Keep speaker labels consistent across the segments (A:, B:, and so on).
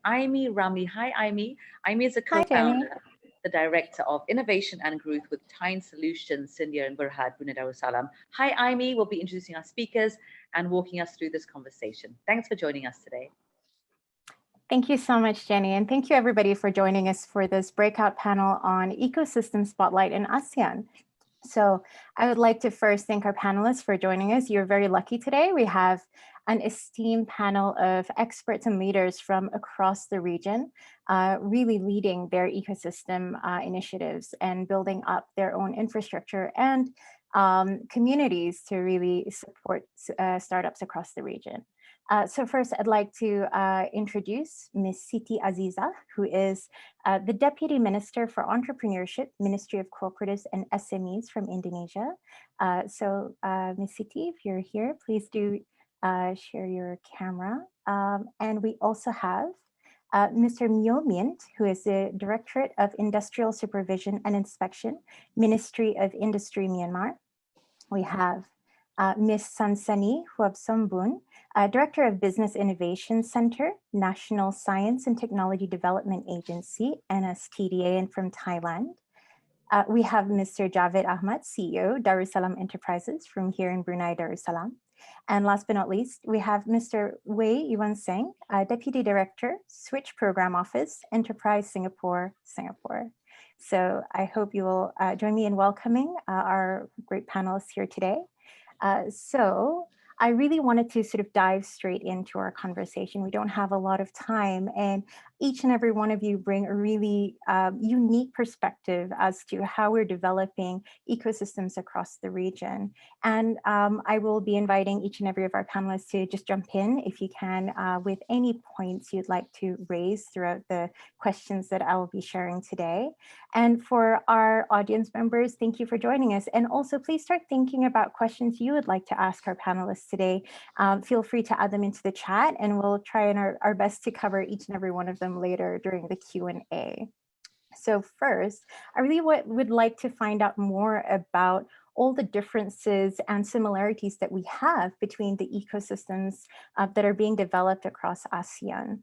A: Aimi Ramlee. Hi, Aimi. Aimi is a
B: Hi, Jenny.
A: co-founder, the Director of Innovation and Growth with Tyne Solutions, India and Berhad, Brunei, Darussalam. Hi, Aimi. We'll be introducing our speakers and walking us through this conversation. Thanks for joining us today.
B: Thank you so much, Jenny. And thank you, everybody, for joining us for this breakout panel on Ecosystem Spotlight in ASEAN. So I would like to first thank our panelists for joining us. You're very lucky today. We have an esteemed panel of experts and leaders from across the region, really leading their ecosystem initiatives and building up their own infrastructure and communities to really support startups across the region. So first, I'd like to introduce Ms. Siti Azizah, who is the Deputy Minister for Entrepreneurship, Ministry of Cooperatives and SMEs from Indonesia. So Ms. Siti, if you're here, please do share your camera. And we also have Mr. Myint, who is the Directorate of Industrial Supervision and Inspection, Ministry of Industry, Myanmar. We have Ms. Sansanee Huabsombooon, Director of Business Innovation Center, National Science and Technology Development Agency, NSTDA, and from Thailand. We have Mr. Javed Ahmad, CEO, Darussalam Enterprises from here in Brunei, Darussalam. And last but not least, we have Mr. Yuan Seng, Deputy Director, Switch Program Office, Enterprise Singapore, Singapore. So I hope you will join me in welcoming our great panelists here today. So I really wanted to sort of dive straight into our conversation. We don't have a lot of time, and each and every one of you bring a really unique perspective as to how we're developing ecosystems across the region. And I will be inviting each and every of our panelists to just jump in if you can with any points you'd like to raise throughout the questions that I will be sharing today. And for our audience members, thank you for joining us. And also please start thinking about questions you would like to ask our panelists today. Feel free to add them into the chat, and we'll try our best to cover each and every one of them later during the Q&A. So first, I really would like to find out more about all the differences and similarities that we have between the ecosystems that are being developed across ASEAN.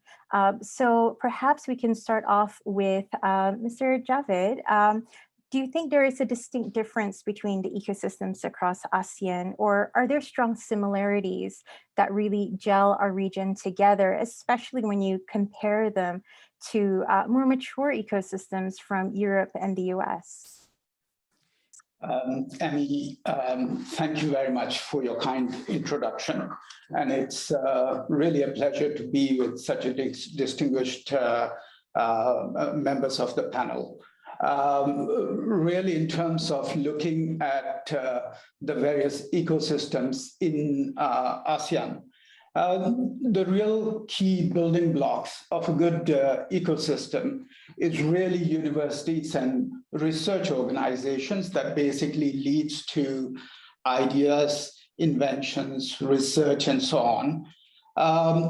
B: So perhaps we can start off with Mr. Javed. Do you think there is a distinct difference between the ecosystems across ASEAN, or are there strong similarities that really gel our region together, especially when you compare them to more mature ecosystems from Europe and the US?
C: Aimi, thank you very much for your kind introduction. And it's really a pleasure to be with such a distinguished members of the panel. Really, in terms of looking at the various ecosystems in ASEAN, the real key building blocks of a good ecosystem is really universities and research organizations that basically leads to ideas, inventions, research, and so on.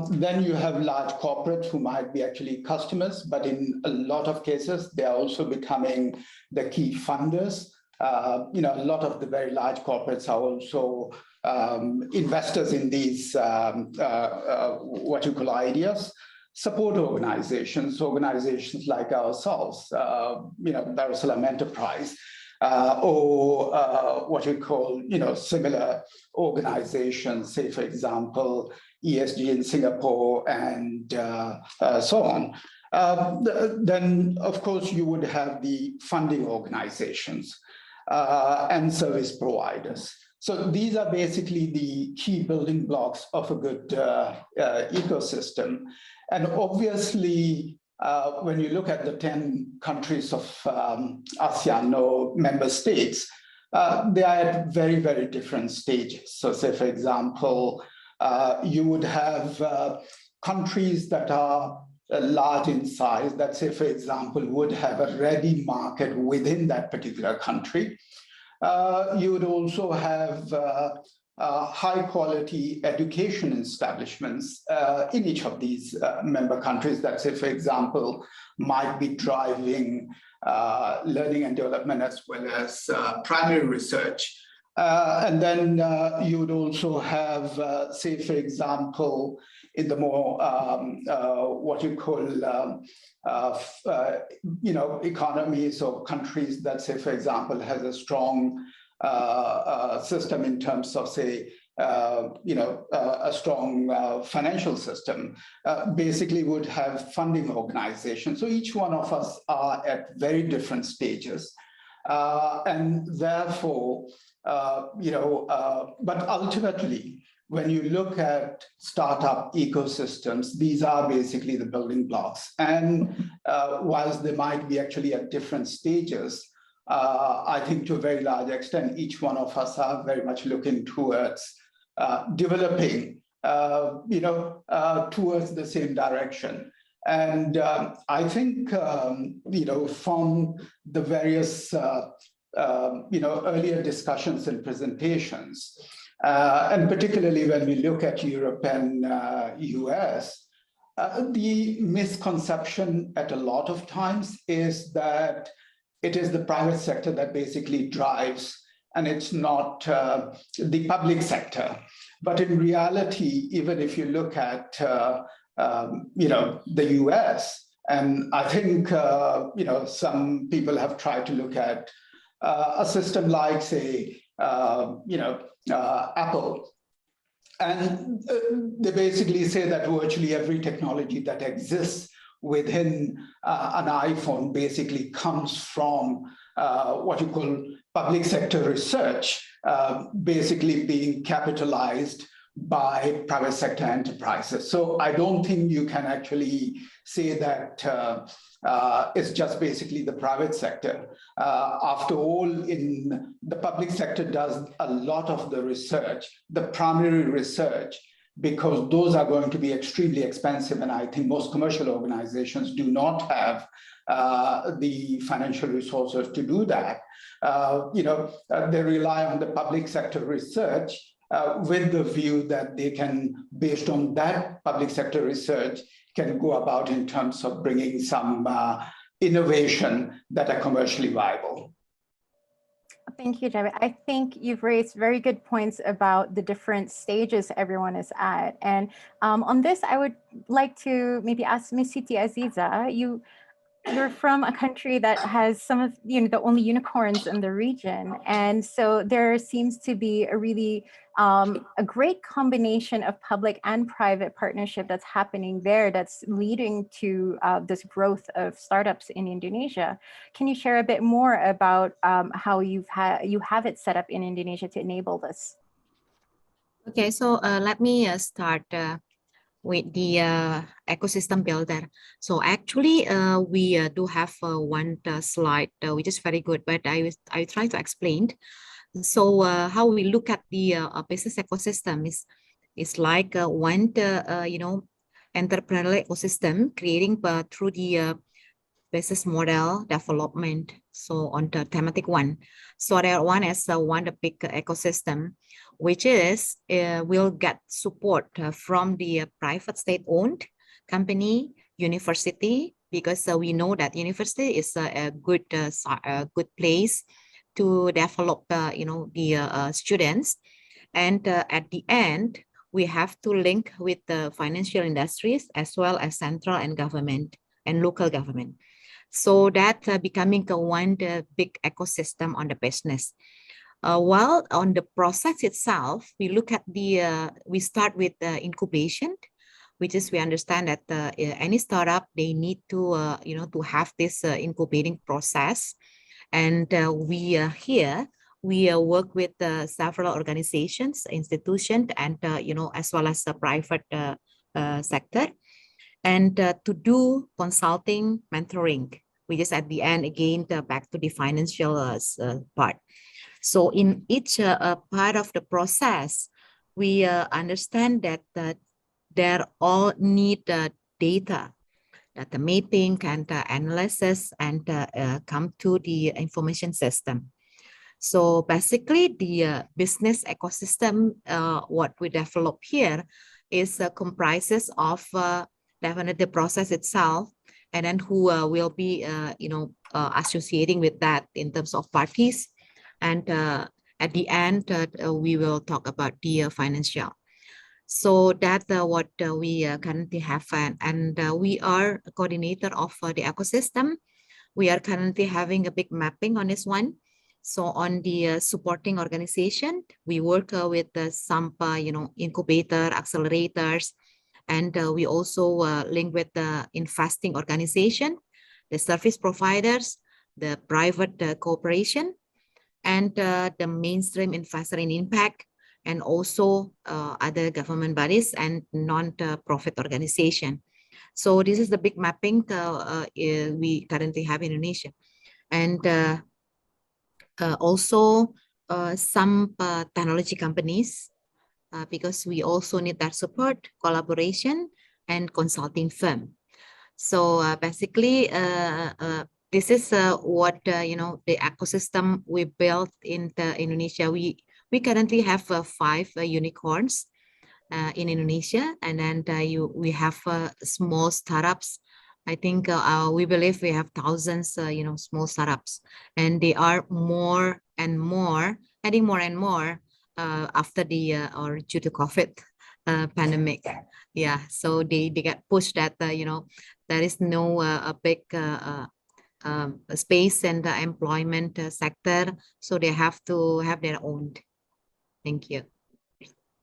C: Then you have large corporates who might be actually customers, but in a lot of cases, they are also becoming the key funders. A lot of the very large corporates are also investors in these, what you call ideas. Support organizations like ourselves, Darussalam Enterprise, or what you call, similar organizations, say, for example, ESG in Singapore and so on. Then, of course, you would have the funding organizations and service providers. So these are basically the key building blocks of a good ecosystem. And obviously, when you look at the 10 countries of ASEAN or member states, they are at very, very different stages. So say, for example, you would have countries that are large in size that, say, for example, would have a ready market within that particular country. You would also have high quality education establishments in each of these member countries that, say, for example, might be driving learning and development as well as primary research. And then you would also have, say, for example, in the more what you call economies or countries that, say, for example, has a strong system in terms of, say, a strong financial system, basically would have funding organizations. So each one of us are at very different stages. And therefore, but ultimately, when you look at startup ecosystems, these are basically the building blocks. And whilst they might be actually at different stages, I think to a very large extent, each one of us are very much looking towards developing, towards the same direction. And I think, from the various, earlier discussions and presentations, and particularly when we look at Europe and US, the misconception at a lot of times is that it is the private sector that basically drives, and it's not the public sector. But in reality, even if you look at, the US, and I think, some people have tried to look at a system like, say, Apple. And they basically say that virtually every technology that exists within an iPhone basically comes from what you call public sector research, basically being capitalized by private sector enterprises. So I don't think you can actually say that it's just basically the private sector. After all, in the public sector does a lot of the research, the primary research, because those are going to be extremely expensive. And I think most commercial organizations do not have the financial resources to do that. They rely on the public sector research with the view that they can, based on that public sector research, can go about in terms of bringing some innovation that are commercially viable.
B: Thank you, Javed. I think you've raised very good points about the different stages everyone is at. And on this, I would like to maybe ask Ms. Siti Azizah, you're from a country that has some of the only unicorns in the region. And so there seems to be a really a great combination of public and private partnership that's happening there that's leading to this growth of startups in Indonesia. Can you share a bit more about how you have it set up in Indonesia to enable this?
D: Okay, so let me start with the ecosystem builder. So actually, we do have one slide which is very good, but I try to explain. So how we look at the business ecosystem is like one entrepreneurial ecosystem creating through the business model development. So on the thematic one, so there one is one the big ecosystem, which is will get support from the private state-owned company, university, because we know that university is a good place to develop the students, and at the end we have to link with the financial industries as well as central and government and local government. So that becoming one big ecosystem on the business. While on the process itself, we look at we start with the incubation, which is we understand that any startup, they need to to have this incubating process, and we work with several organizations, institutions, and as well as the private sector, and to do consulting, mentoring, which is at the end again back to the financial part. So in each part of the process, we understand that they all need data mapping and analysis, and come to the information system. So basically, the business ecosystem, what we develop here is comprises of definitely the process itself, and then who will be associating with that in terms of parties. And at the end, we will talk about the financial. So that's what we currently have, and we are a coordinator of the ecosystem. We are currently having a big mapping on this one. So on the supporting organization, we work with some, incubator, accelerators, and we also link with the investing organization, the service providers, the private cooperation, and the mainstream investor in impact, and also other government bodies and non-profit organization. So this is the big mapping we currently have in Indonesia. And also some technology companies, because we also need that support, collaboration, and consulting firm. So basically, this is what, the ecosystem we built in Indonesia. We currently have 5 unicorns in Indonesia, and then we have small startups. I think we believe we have thousands, small startups, and they are more and more, adding more and more after the or due to COVID pandemic. Yeah, so they get pushed that there is no a big space in the employment sector, so they have to have their own. Thank you.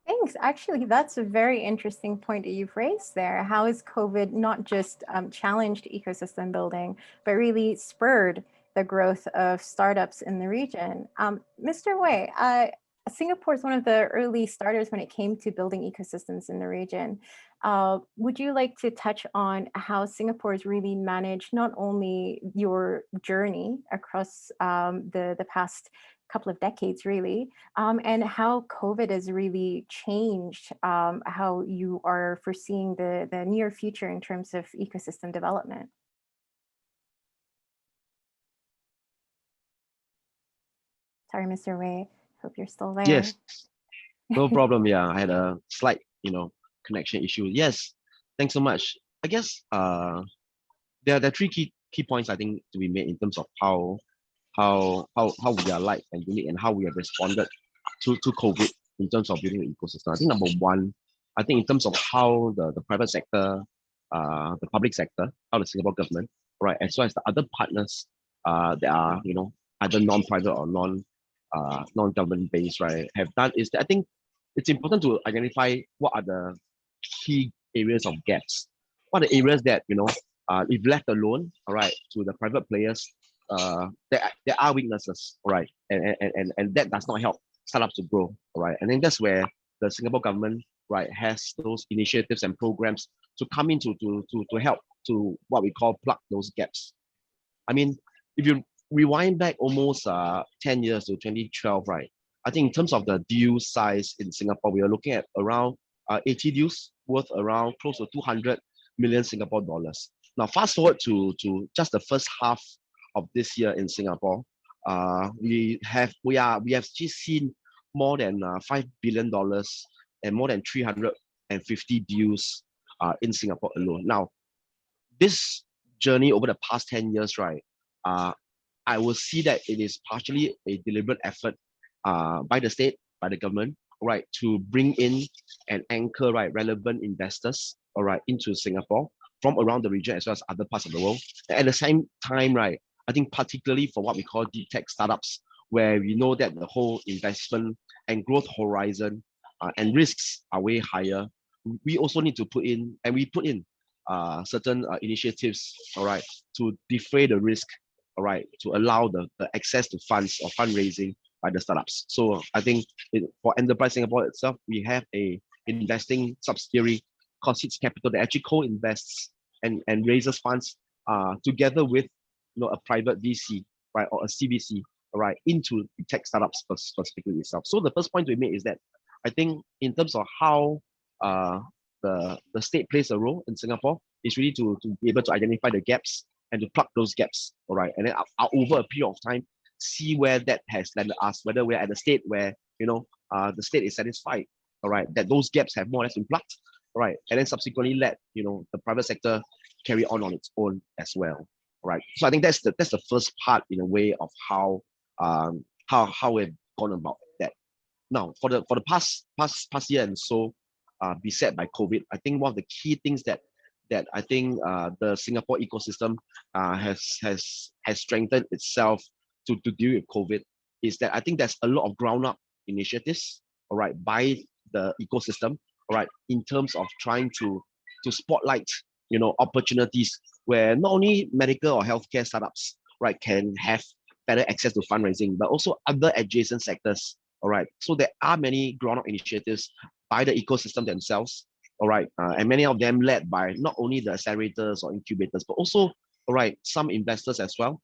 B: Thanks. Actually, that's a very interesting point that you've raised there. How has COVID not just challenged ecosystem building, but really spurred the growth of startups in the region? Mr. Woei, Singapore is one of the early starters when it came to building ecosystems in the region. Would you like to touch on how Singapore has really managed not only your journey across the past couple of decades, really, and how COVID has really changed how you are foreseeing the near future in terms of ecosystem development? Sorry, Mr. Woei, hope you're still there.
E: Yes, no problem. Yeah, I had a slight, connection issue. Yes, thanks so much. I guess there are 3 key points I think to be made in terms of how we are like and unique, and how we have responded to COVID in terms of building the ecosystem. I think number 1, I think in terms of how the private sector, the public sector, how the Singapore government, right, as well as the other partners that are, either non-private or non-government based, right, have done is that I think it's important to identify what are the key areas of gaps. What are the areas that, if left alone, all right, to the private players, there are weaknesses, all right, and that does not help startups to grow, all right. And then that's where the Singapore government, right, has those initiatives and programs to come in to help to what we call plug those gaps. I mean, if you rewind back almost 10 years to 2012, right, I think in terms of the deal size in Singapore, we are looking at around 80 deals worth around close to 200 million Singapore dollars. Now, fast forward to just the first half of this year in Singapore, we have just seen more than $5 billion and more than 350 deals in Singapore alone. Now, this journey over the past 10 years, right, I will see that it is partially a deliberate effort by the state, by the government, right, to bring in and anchor, right, relevant investors, all right, into Singapore from around the region as well as other parts of the world. At the same time, right, I think particularly for what we call deep tech startups, where we know that the whole investment and growth horizon and risks are way higher, we also need to put in, and we put in certain initiatives, all right, to defray the risk, all right, to allow the access to funds or fundraising by the startups. So I think for Enterprise Singapore itself, we have a investing subsidiary called Siti Capital that actually co-invests and raises funds together with a private VC, right, or a CVC, right, into tech startups specifically itself. So the first point we made is that I think in terms of how the state plays a role in Singapore is really to be able to identify the gaps and to plug those gaps, all right, and then over a period of time, see where that has landed us, whether we're at a state where the state is satisfied, all right, that those gaps have more or less been plugged, all right, and then subsequently let the private sector carry on its own as well. Right. So I think that's the first part in a way of how we've gone about that. Now for the past year and so, beset by COVID. I think one of the key things that I think the Singapore ecosystem has strengthened itself to deal with COVID is that I think there's a lot of ground up initiatives, all right, by the ecosystem, all right, in terms of trying to spotlight, you know, opportunities where not only medical or healthcare startups, right, can have better access to fundraising, but also other adjacent sectors, all right. So there are many ground up initiatives by the ecosystem themselves, all right, and many of them led by not only the accelerators or incubators, but also, all right, some investors as well,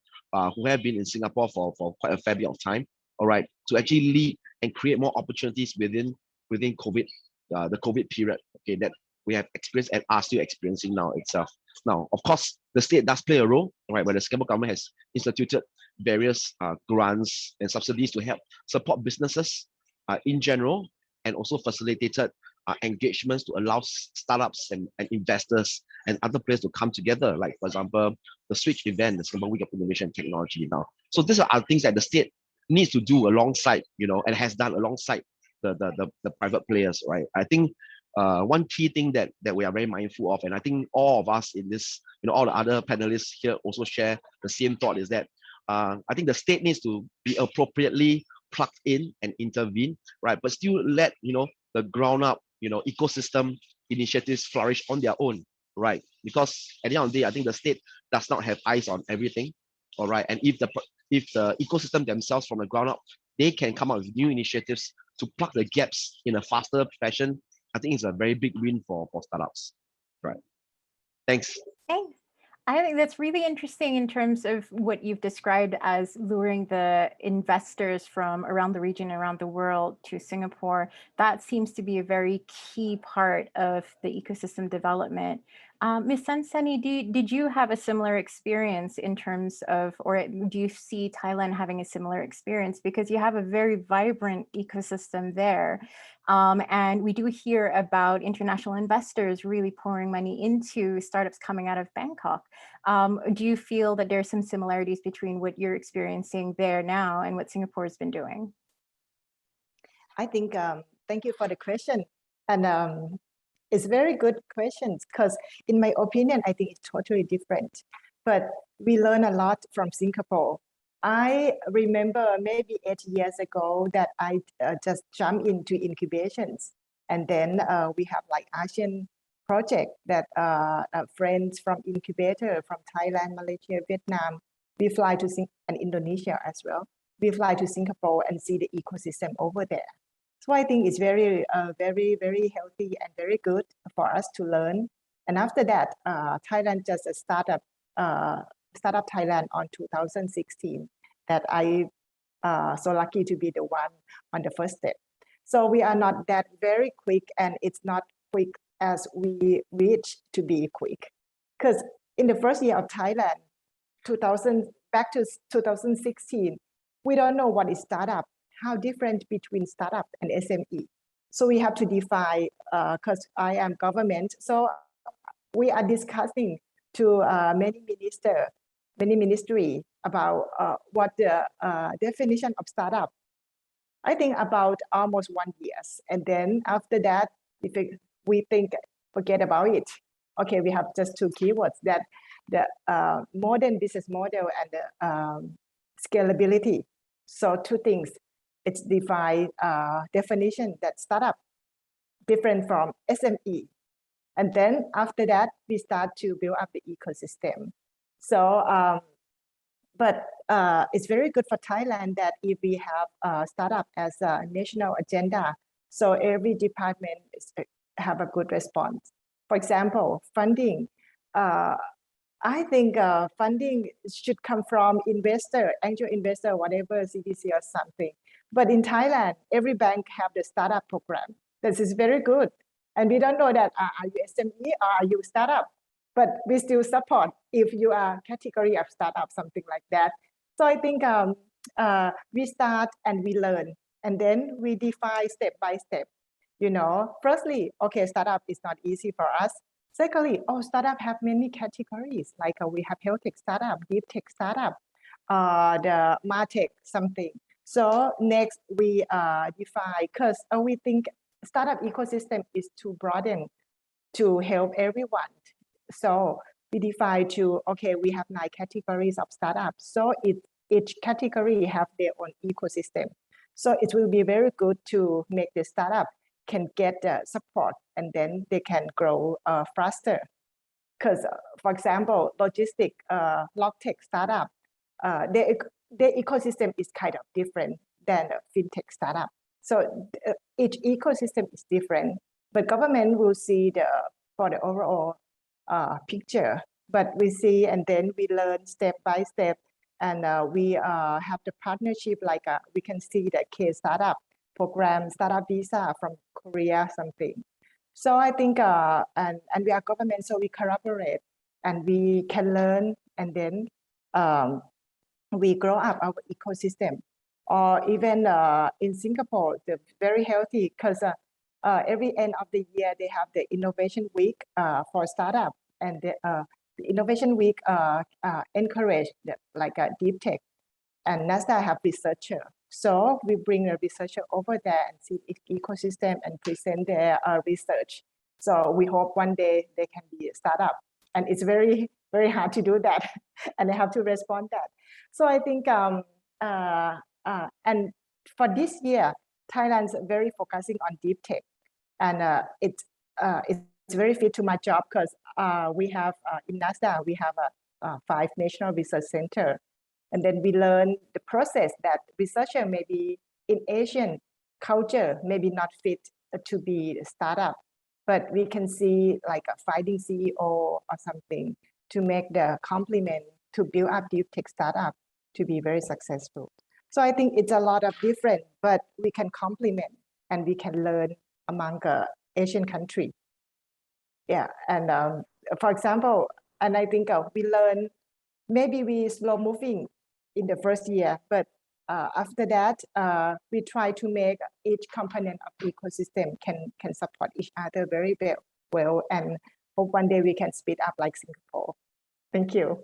E: who have been in Singapore for quite a fair bit of time, all right, to actually lead and create more opportunities within COVID, the COVID period, okay, that we have experienced and are still experiencing now itself. Now, of course, the state does play a role, right, where the Singapore government has instituted various grants and subsidies to help support businesses in general, and also facilitated engagements to allow startups and investors and other players to come together, like, for example, the Switch event, the Singapore Week of Innovation and Technology now. So these are things that the state needs to do alongside, you know, and has done alongside the private players, right? I think one key thing that we are very mindful of, and I think all of us in this, you know, all the other panelists here also share the same thought, is that I think the state needs to be appropriately plugged in and intervene, right? But still let, you know, the ground up, you know, ecosystem initiatives flourish on their own, right? Because at the end of the day, I think the state does not have eyes on everything, all right? And if the ecosystem themselves from the ground up, they can come up with new initiatives to plug the gaps in a faster fashion, I think it's a very big win for startups, right? Thanks.
B: Thanks. I think that's really interesting in terms of what you've described as luring the investors from around the region, around the world to Singapore. That seems to be a very key part of the ecosystem development. Ms. Sansanee, did you have a similar experience in terms of, or do you see Thailand having a similar experience? Because you have a very vibrant ecosystem there. And we do hear about international investors really pouring money into startups coming out of Bangkok. Do you feel that there's some similarities between what you're experiencing there now and what Singapore has been doing?
F: I think, thank you for the question. And it's very good questions, because in my opinion, I think it's totally different. But we learn a lot from Singapore. I remember maybe 8 years ago that I just jumped into incubations. And then we have like ASEAN project that friends from incubator from Thailand, Malaysia, Vietnam, we fly to and Indonesia as well. We fly to Singapore and see the ecosystem over there. So I think it's very, very healthy and very good for us to learn. And after that, Thailand just started Startup Thailand on 2016 that I so lucky to be the one on the first step. So we are not that very quick, and it's not quick as we reach to be quick. Because in the first year of Thailand, back to 2016, we don't know what is startup, how different between startup and SME. So we have to define, because I am government, so we are discussing to many ministry about what the definition of startup. I think about almost 1 year. And then after that, we think, forget about it. Okay, we have just 2 keywords, that the modern business model and the scalability. So 2 things. It's defined definition that startup different from SME. And then after that, we start to build up the ecosystem. So, but it's very good for Thailand that if we have startup as a national agenda, so every department have a good response. For example, funding. I think funding should come from investor, angel investor, whatever, CDC or something. But in Thailand, every bank have the startup program. This is very good. And we don't know that are you SME or are you startup, but we still support if you are category of startup, something like that. So I think we start and we learn, and then we define step by step. You know, firstly, okay, startup is not easy for us. Secondly, startup have many categories, like we have health tech startup, deep tech startup, the MarTech something. So next we define, because we think startup ecosystem is too broadened to help everyone. So we define okay, we have 9 categories of startups. So each category have their own ecosystem. So it will be very good to make the startup can get support, and then they can grow faster. Because, for example, logistic, logtech startup, their ecosystem is kind of different than a fintech startup. So each ecosystem is different, but government will see for the overall picture. But we see, and then we learn step by step, and we have the partnership, like we can see the K startup program, startup visa from Korea, something. So I think, and we are government, so we collaborate and we can learn, and then we grow up our ecosystem. Or even in Singapore, they're very healthy, because every end of the year they have the innovation week for startup, and the innovation week encourage like a deep tech, and NSTDA have researcher. So we bring a researcher over there and see ecosystem and present their research. So we hope one day they can be a startup, and it's very, very hard to do that, and they have to respond that. So I think, and for this year, Thailand's very focusing on deep tech, and it's very fit to my job, because we have in NSTDA we have 5 national research center. And then we learn the process that researcher maybe in Asian culture, maybe not fit to be a startup, but we can see like a finding CEO or something to make the complement to build up deep tech startup to be very successful. So I think it's a lot of different, but we can complement and we can learn among Asian country. Yeah, and for example, and I think we learn, maybe we slow moving in the first year, but after that, we try to make each component of the ecosystem can support each other very well, and hope one day we can speed up like Singapore. Thank you.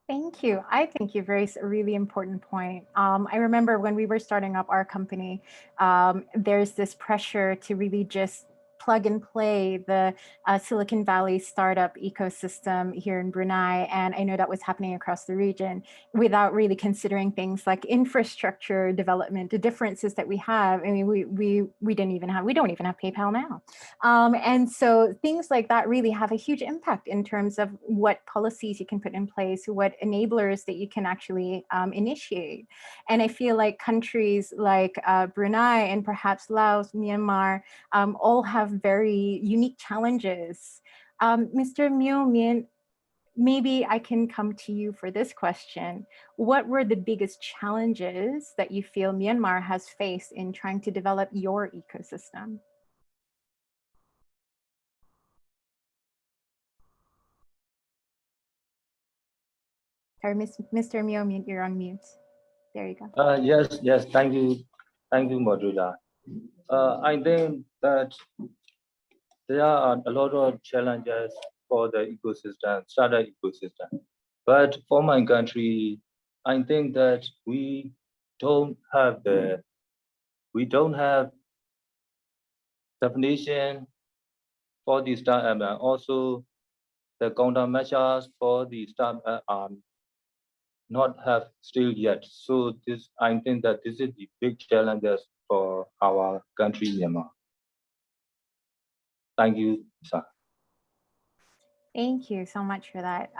B: Thank you. I think you raised a really important point. I remember when we were starting up our company, there's this pressure to really just plug and play the Silicon Valley startup ecosystem here in Brunei. And I know that was happening across the region without really considering things like infrastructure development, the differences that we have. I mean, we don't even have PayPal now. And so things like that really have a huge impact in terms of what policies you can put in place, what enablers that you can actually initiate. And I feel like countries like Brunei and perhaps Laos, Myanmar, all have very unique challenges. Mr. Myint, maybe I can come to you for this question. What were the biggest challenges that you feel Myanmar has faced in trying to develop your ecosystem? Sorry, Mr. Myint, you're on mute. There you go.
G: Yes, thank you, Moderator. I think that there are a lot of challenges for the ecosystem, startup ecosystem. But for my country, I think that we don't have definition for the startup. Also, the countermeasures for the startup are not have still yet. So I think that this is the big challenges for our country, Myanmar. Thank you, sir.
B: Thank you so much for that.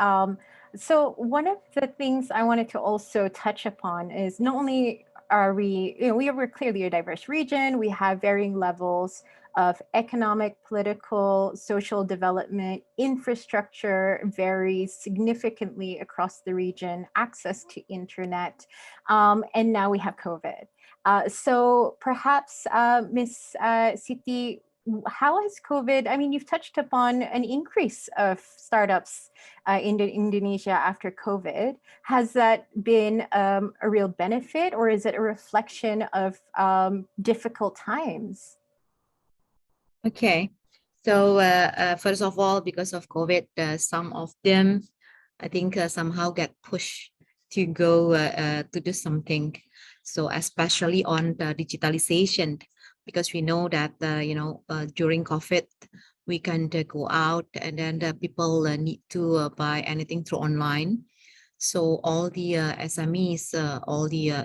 B: So one of the things I wanted to also touch upon is not only are we're clearly a diverse region, we have varying levels of economic, political, social development, infrastructure varies significantly across the region, access to internet, and now we have COVID. So perhaps Ms. Siti, how has COVID, I mean, you've touched upon an increase of startups in Indonesia after COVID. Has that been a real benefit, or is it a reflection of difficult times?
D: Okay, so first of all, because of COVID, some of them, I think somehow get pushed to go to do something. So especially on the digitalization, because we know that during COVID we can't go out, and then the people need to buy anything through online. So all the SMEs, all the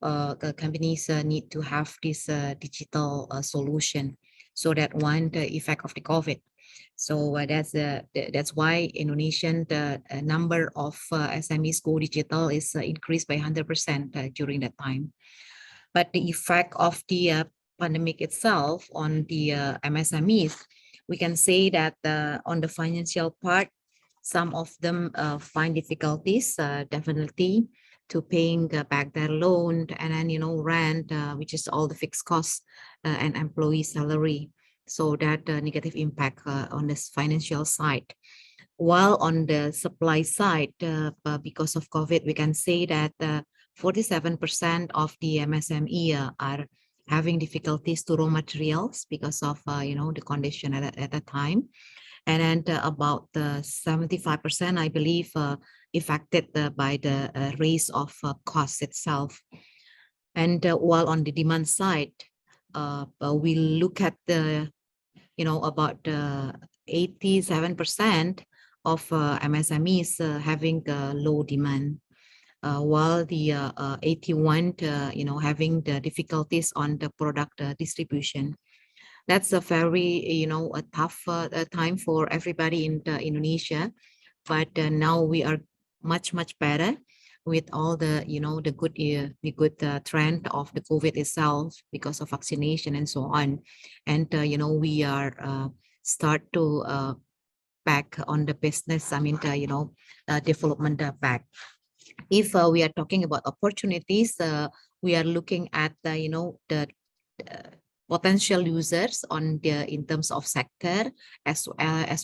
D: the companies need to have this digital solution, so that one the effect of the COVID. So that's why Indonesian the number of SMEs go digital is increased by 100% during that time. But the effect of the pandemic itself on the MSMEs, we can say that on the financial part, some of them find difficulties definitely to paying back their loan, and then rent, which is all the fixed costs, and employee salary. So that negative impact on this financial side. While on the supply side, because of COVID, we can say that 47% of the MSME are having difficulties to raw materials because of the condition at the time. And then about 75%, I believe, affected by the raise of cost itself. And while on the demand side, we look at the, about 87% of MSMEs having low demand, while the 81, having the difficulties on the product distribution. That's a very, a tough time for everybody in Indonesia. But now we are much better with all the, the good trend of the COVID itself because of vaccination and so on. And, we are start to back on the business, development back. If we are talking about opportunities, we are looking at, the potential users on the in terms of sector as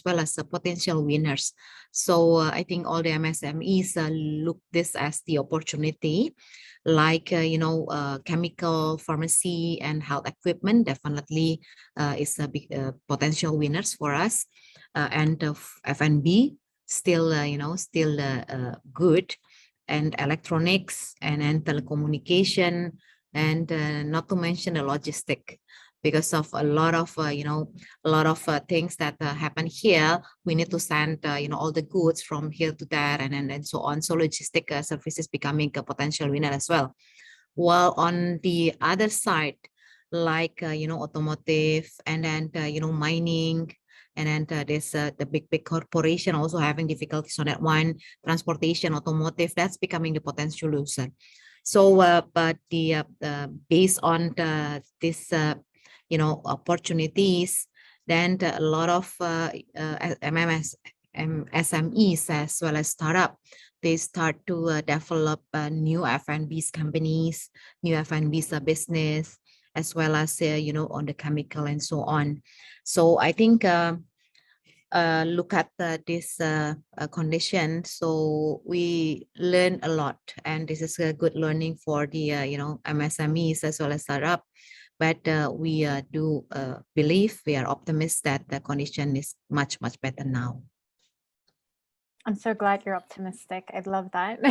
D: well as the potential winners. So I think all the MSMEs look this as the opportunity, like chemical, pharmacy, and health equipment definitely is a big potential winners for us, and F&B still good, and electronics, and then telecommunication, and not to mention the logistic, because of a lot of things that happen here. We need to send all the goods from here to there, and so on. So logistic services becoming a potential winner as well. While on the other side, like automotive, and then mining, and then there's the big corporation also having difficulties on that one. Transportation, automotive, that's becoming the potential loser. So, but the based on this opportunities, then a lot of SMEs as well as startup, they start to develop new F&B's companies, new F&B's business, as well as on the chemical and so on. So I think look at this condition, so we learn a lot, and this is a good learning for the MSMEs as well as startup. But we do believe, we are optimistic that the condition is much better now.
B: I'm so glad you're optimistic. I love that.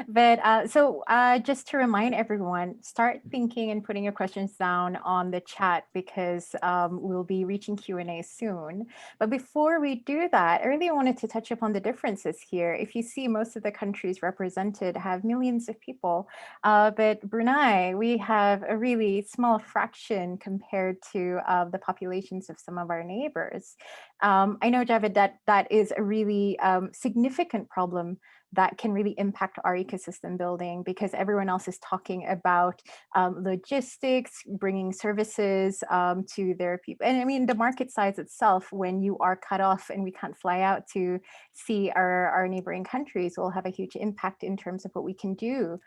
B: But so just to remind everyone, start thinking and putting your questions down on the chat, because we'll be reaching Q&A soon. But before we do that, I really wanted to touch upon the differences here. If you see, most of the countries represented have millions of people, but Brunei, we have a really small fraction compared to the populations of some of our neighbors. I know, Javed, that is a really significant problem that can really impact our ecosystem building, because everyone else is talking about logistics, bringing services to their people. And I mean, the market size itself, when you are cut off and we can't fly out to see our neighboring countries, will have a huge impact in terms of what we can do.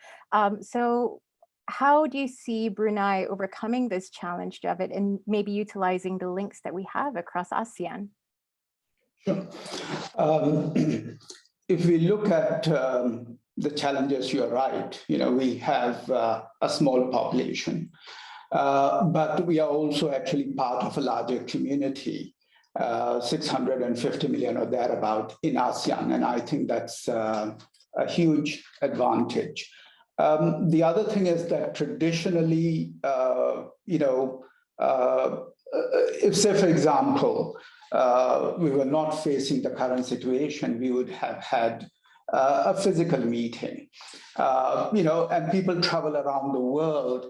B: So how do you see Brunei overcoming this challenge, Javed, and maybe utilizing the links that we have across ASEAN?
C: Sure. If we look at the challenges, you're right. We have a small population, but we are also actually part of a larger community, 650 million or thereabout in ASEAN, and I think that's a huge advantage. The other thing is that traditionally, if, say, for example, we were not facing the current situation, we would have had a physical meeting, and people travel around the world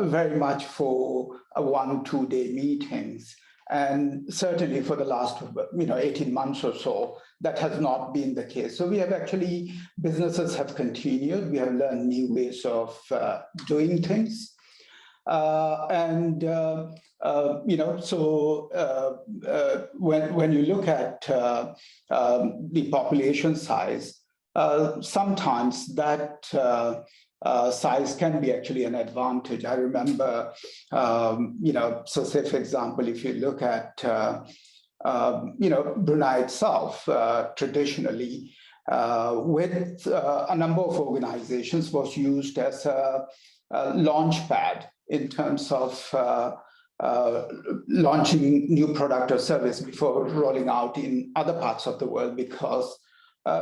C: very much for 1-2 day meetings. And certainly for the last 18 months or so, that has not been the case. So we have actually, businesses have continued. We have learned new ways of doing things. When you look at the population size, sometimes that size can be actually an advantage. I remember, so say, for example, if you look at, Brunei itself, traditionally, with a number of organizations, was used as a launch pad in terms of launching new product or service before rolling out in other parts of the world, because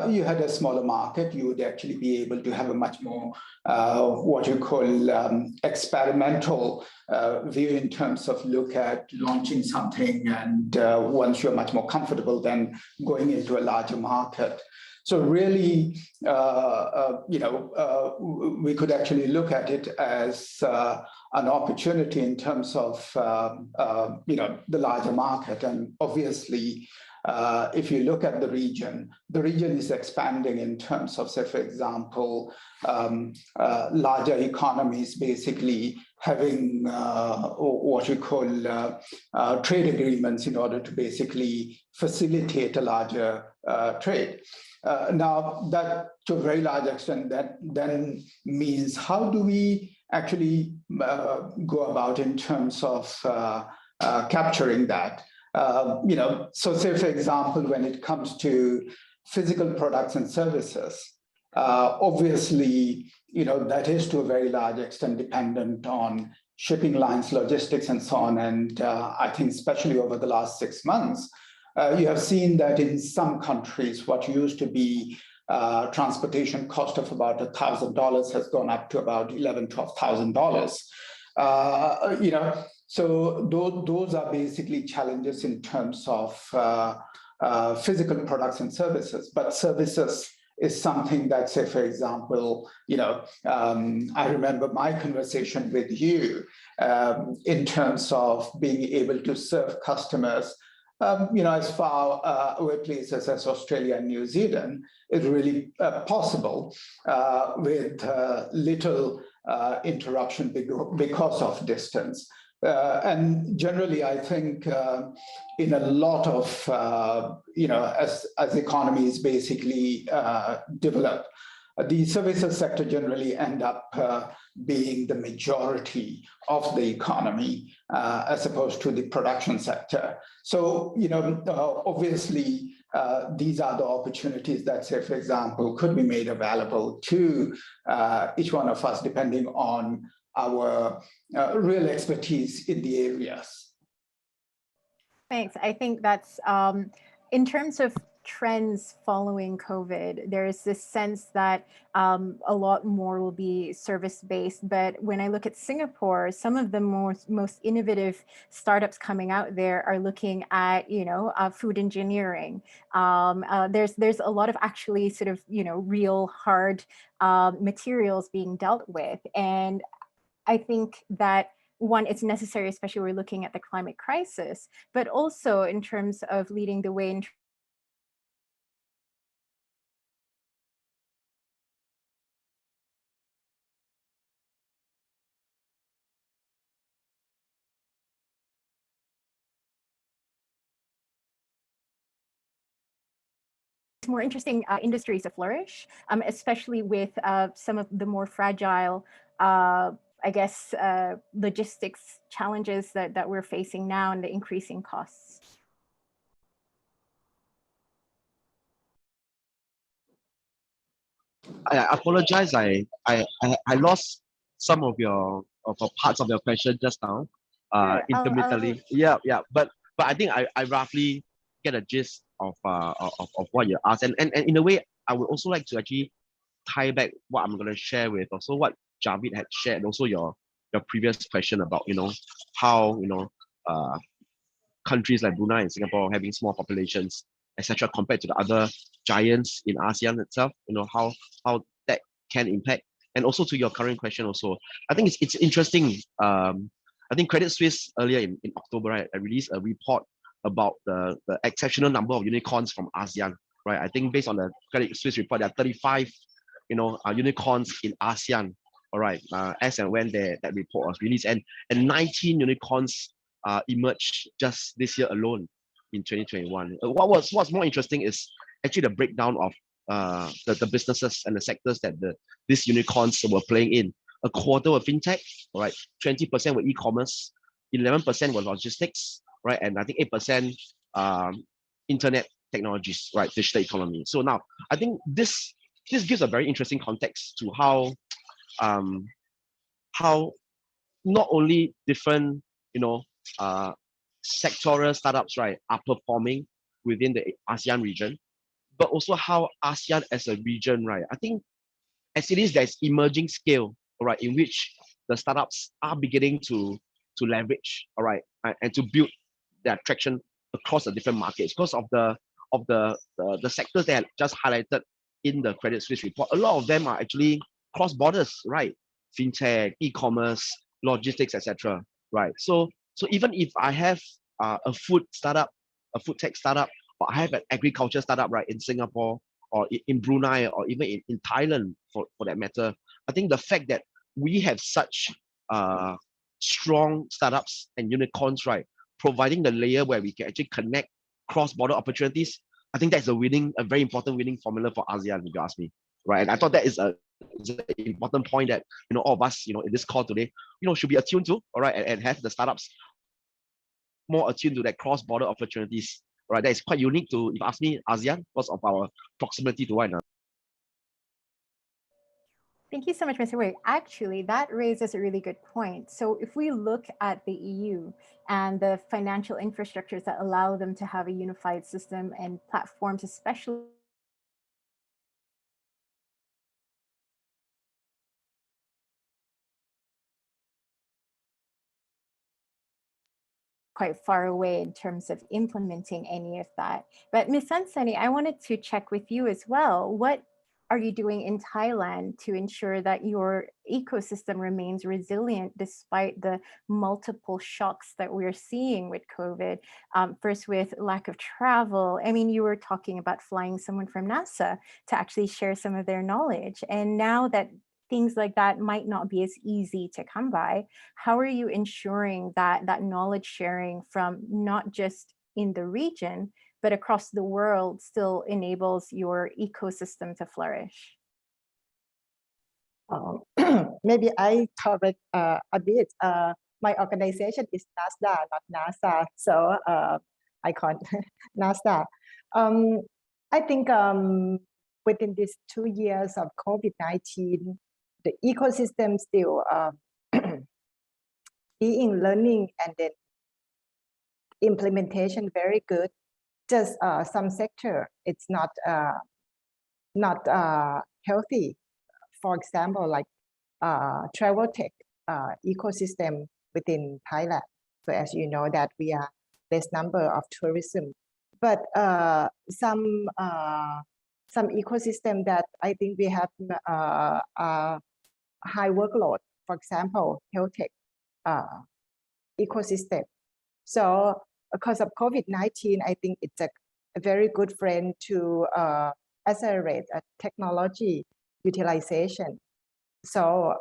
C: you had a smaller market, you would actually be able to have a much more what you call experimental view in terms of look at launching something, and once you're much more comfortable, then going into a larger market. So really, we could actually look at it as an opportunity in terms of the larger market. And obviously, if you look at the region is expanding in terms of, say, for example, larger economies basically having what you call trade agreements in order to basically facilitate a larger trade. Now, that to a very large extent, that then means how do we actually go about in terms of capturing that? So say, for example, when it comes to physical products and services, obviously, that is to a very large extent dependent on shipping lines, logistics, and so on. And I think especially over the last 6 months, you have seen that in some countries, what used to be transportation cost of about $1,000 has gone up to about $11,000-12,000. So those are basically challenges in terms of physical products and services. But services is something that, say, for example, I remember my conversation with you in terms of being able to serve customers as far away places as Australia and New Zealand is really possible with little interruption because of distance. And generally, I think in a lot of, as economies basically develop, the services sector generally end up being the majority of the economy as opposed to the production sector. So, obviously, these are the opportunities that, say, for example, could be made available to each one of us, depending on our real expertise in the areas.
B: Thanks. I think that's, in terms of trends following COVID, there's this sense that a lot more will be service-based. But when I look at Singapore, some of the most innovative startups coming out there are looking at, food engineering. There's a lot of actually sort of, real hard materials being dealt with. And I think that one, it's necessary, especially we're looking at the climate crisis, but also in terms of leading the way in more interesting industries to flourish, especially with some of the more fragile, I guess, logistics challenges that we're facing now and the increasing costs.
E: I apologize. I lost some of parts of your question just now, intermittently. Yeah. But I think I roughly get a gist of what you asked, and in a way, I would also like to actually tie back what I'm going to share with also what Javed had shared, and also your previous question about, how, countries like Brunei and Singapore having small populations, etc., compared to the other giants in ASEAN itself, how that can impact. And also to your current question also, I think it's interesting. I think Credit Suisse earlier in October, right, released a report about the exceptional number of unicorns from ASEAN, right? I think based on the Credit Suisse report, there are 35, unicorns in ASEAN, all right, as and when that report was released, and 19 unicorns emerged just this year alone in 2021. What's more interesting is actually the breakdown of the businesses and the sectors that these unicorns were playing in. A quarter were fintech, all right, 20% were e-commerce, 11% were logistics, right, and I think 8% internet technologies, right, digital economy. So now I think this gives a very interesting context to how not only different sectoral startups, right, are performing within the ASEAN region, but also how ASEAN as a region, right, I think as it is, there's emerging scale, all right, in which the startups are beginning to leverage, all right, and to build their traction across the different markets because of the sectors that I just highlighted in the Credit Suisse report. A lot of them are actually cross borders, right? Fintech, e-commerce, logistics, etc. Right. So even if I have a food startup, a food tech startup, or I have an agriculture startup, right, in Singapore or in Brunei or even in Thailand for that matter, I think the fact that we have such strong startups and unicorns, right, providing the layer where we can actually connect cross-border opportunities, I think that's a very important winning formula for ASEAN, if you ask me, right? And I thought that is an important point that all of us in this call today should be attuned to, all right, and have the startups more attuned to that cross-border opportunities, right? That is quite unique to, if you ask me, ASEAN because of our proximity to one another.
B: Thank you so much, Mr. Woei. Actually, that raises a really good point. So if we look at the EU and the financial infrastructures that allow them to have a unified system and platforms, especially quite far away in terms of implementing any of that. But Ms. Sansanee, I wanted to check with you as well. What are you doing in Thailand to ensure that your ecosystem remains resilient despite the multiple shocks that we're seeing with COVID? First with lack of travel. I mean, you were talking about flying someone from NASA to actually share some of their knowledge. And now that things like that might not be as easy to come by, how are you ensuring that that knowledge sharing from not just in the region, but across the world still enables your ecosystem to flourish?
F: Maybe I correct a bit. My organization is NASDA, not NASA, so I call NASDA. I think within these 2 years of COVID-19, the ecosystem still being learning and then implementation very good. Just some sector it's not healthy. For example, like travel tech ecosystem within Thailand. So as you know that we are less number of tourism, but some ecosystem that I think we have high workload. For example, health tech ecosystem. So because of COVID-19, I think it's a very good friend to accelerate technology utilization. So,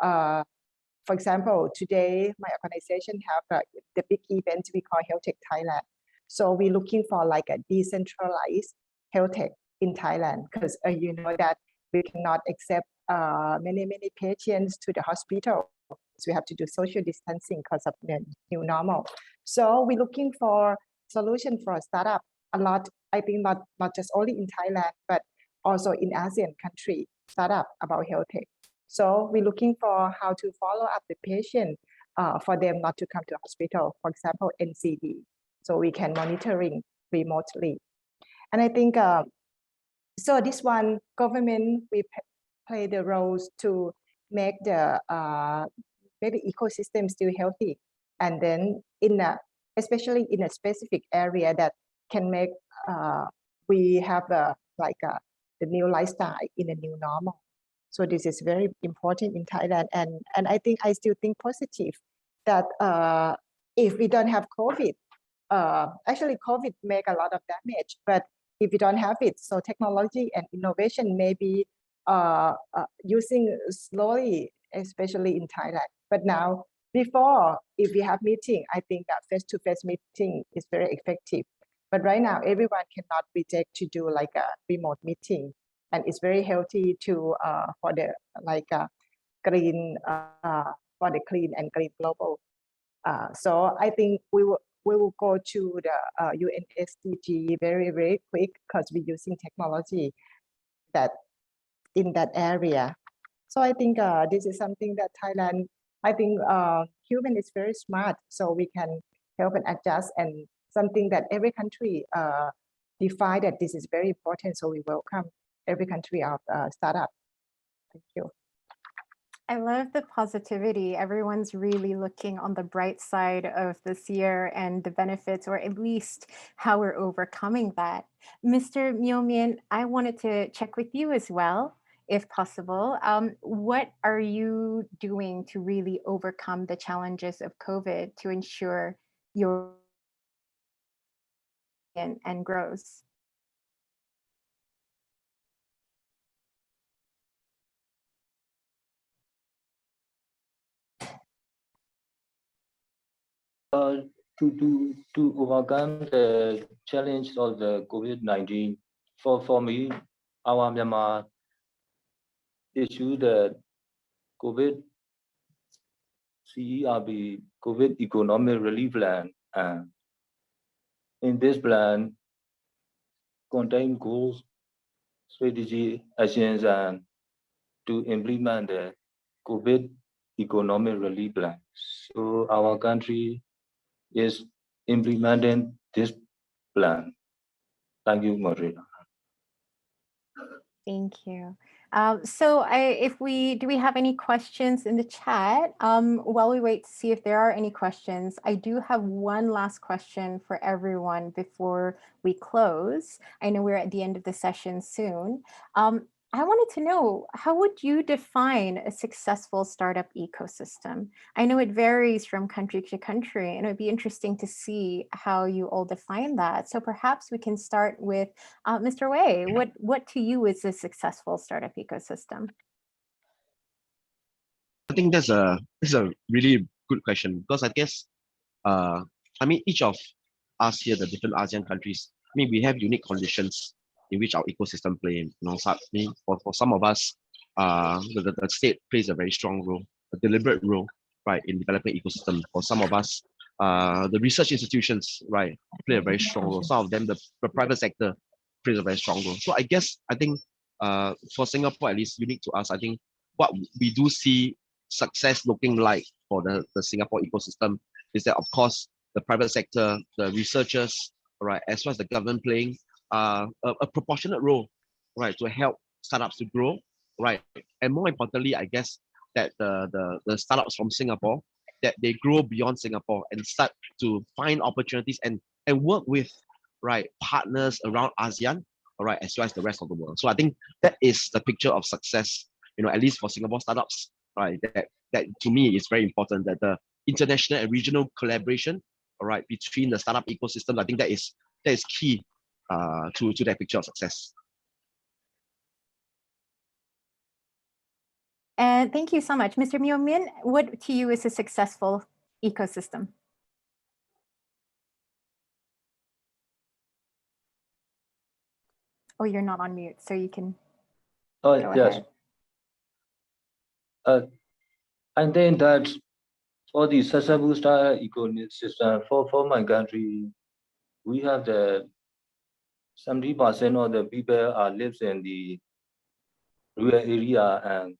F: for example, today my organization have the big event we call Health Tech Thailand. So we're looking for like a decentralized health tech in Thailand because you know that we cannot accept many patients to the hospital. So we have to do social distancing because of the new normal. So we're looking for solution for a startup a lot. I think not just only in Thailand, but also in ASEAN country startup about health tech. So we're looking for how to follow up the patient for them not to come to hospital, for example, NCD. So we can monitoring remotely. And I think, so this one government, we play the roles to make the ecosystem still healthy, and then especially in a specific area that can make we have the new lifestyle in a new normal. So this is very important in Thailand, and I still think positive that if we don't have COVID, actually COVID make a lot of damage, but if we don't have it, so technology and innovation may be using slowly, especially in Thailand. But now, before, if we have meeting, I think that face-to-face meeting is very effective. But right now, everyone cannot reject to do like a remote meeting, and it's very healthy to for the green for the clean and green global. So I think we will go to the UN SDG very quick because we're using technology that in that area. So I think this is something that Thailand, I think human is very smart, so we can help and adjust, and something that every country define that this is very important. So we welcome every country of startup. Thank you.
B: I love the positivity. Everyone's really looking on the bright side of this year and the benefits, or at least how we're overcoming that. Mr. Myint, I wanted to check with you as well, if possible. What are you doing to really overcome the challenges of COVID to ensure your and grows?
G: To overcome the challenge of the COVID-19, for me, our Myanmar issued the COVID CERB, COVID Economic Relief Plan. In this plan, contain goals, strategy, actions, and to implement the COVID Economic Relief Plan. So our country is implementing this plan. Thank you, Moderator.
B: Thank you. So do we have any questions in the chat? While we wait to see if there are any questions, I do have one last question for everyone before we close. I know we're at the end of the session soon. I wanted to know, how would you define a successful startup ecosystem? I know it varies from country to country, and it'd be interesting to see how you all define that. So perhaps we can start with Mr. Woei. What to you is a successful startup ecosystem?
E: I think that's a really good question, because I guess each of us here, the different ASEAN countries, we have unique conditions in which our ecosystem play. For some of us, the state plays a very strong role, a deliberate role, right, in developing ecosystem. For some of us, the research institutions, right, play a very strong role. Some of them, the private sector plays a very strong role. So I think for Singapore, at least unique to us, I think what we do see success looking like for the Singapore ecosystem is that, of course, the private sector, the researchers, right, as well as the government playing a proportionate role, right, to help startups to grow, right, and more importantly, I guess that the startups from Singapore, that they grow beyond Singapore and start to find opportunities and work with, right, partners around ASEAN, all right, as well as the rest of the world. So I think that is the picture of success, at least for Singapore startups, right, that to me is very important, that the international and regional collaboration, all right, between the startup ecosystem, I think that is key to that picture of success.
B: And thank you so much. Mr. Myint, what to you is a successful ecosystem? Oh, you're not on mute, so you can go
G: yes.
B: ahead.
G: I think that for the successful startup ecosystem, for my country, we have the 70% of the people lives in the rural area, and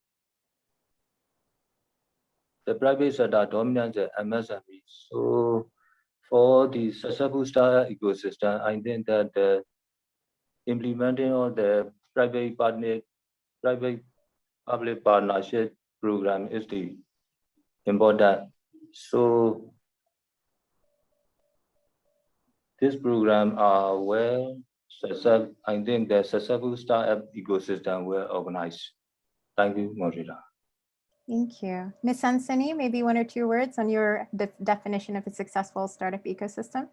G: the private sector dominates the MSME. So for the successful startup ecosystem, I think that the implementing of the private public partnership program is the important. So this program are well successful. I think the successful startup ecosystem well organized. Thank you, Moderator.
B: Thank you. Ms. Sansanee, maybe 1 or 2 words on your definition of a successful startup ecosystem?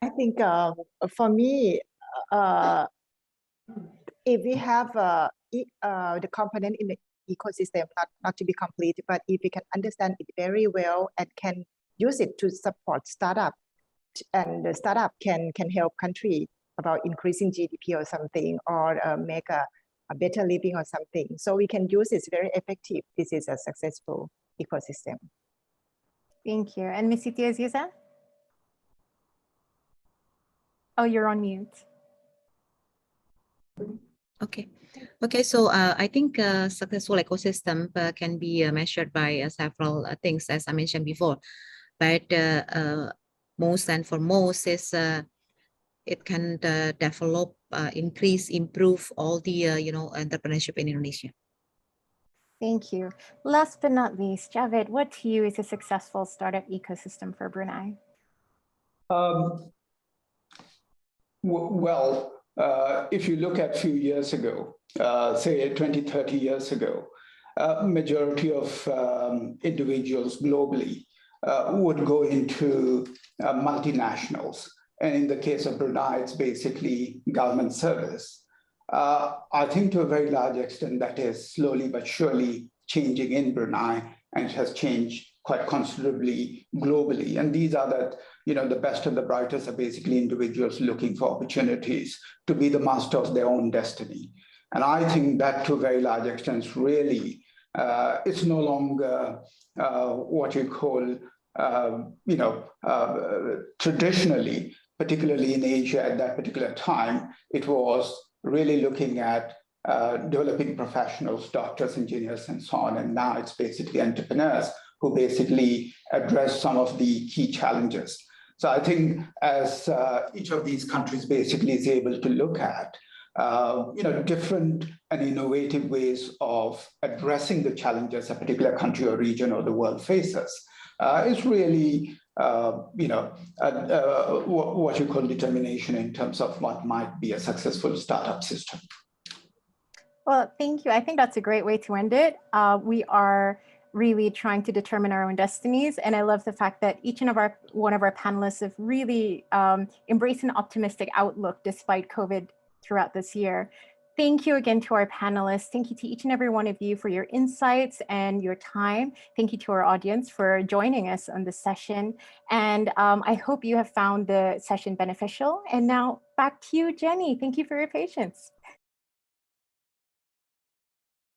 F: I think for me, if we have the component in the ecosystem, not to be complete, but if we can understand it very well and can use it to support startup, and the startup can help country about increasing GDP or something, or make a better living or something. So we can use it very effective. This is a successful ecosystem.
B: Thank you. And Ms. Siti Azizah? Oh, you're on mute.
D: Okay. Okay, so I think successful ecosystem can be measured by several things, as I mentioned before. But most and foremost is it can develop, increase, improve all the entrepreneurship in Indonesia.
B: Thank you. Last but not least, Javed, what to you is a successful startup ecosystem for Brunei?
C: Well, if you look at a few years ago, say 20, 30 years ago, majority of individuals globally would go into multinationals. And in the case of Brunei, it's basically government service. I think to a very large extent that is slowly but surely changing in Brunei, and it has changed quite considerably globally. And these are the best and the brightest are basically individuals looking for opportunities to be the master of their own destiny. And I think that to a very large extent really, it's no longer what you call, traditionally, particularly in Asia at that particular time, it was really looking at developing professionals, doctors, engineers, and so on. And now it's basically entrepreneurs who basically address some of the key challenges. So I think as each of these countries basically is able to look at, different and innovative ways of addressing the challenges a particular country or region or the world faces, is really, what you call determination in terms of what might be a successful startup system.
B: Well, thank you. I think that's a great way to end it. We are really trying to determine our own destinies. And I love the fact that each and one of our panelists have really embraced an optimistic outlook despite COVID throughout this year. Thank you again to our panelists. Thank you to each and every one of you for your insights and your time. Thank you to our audience for joining us on this session. And I hope you have found the session beneficial. And now back to you, Jenny. Thank you for your patience.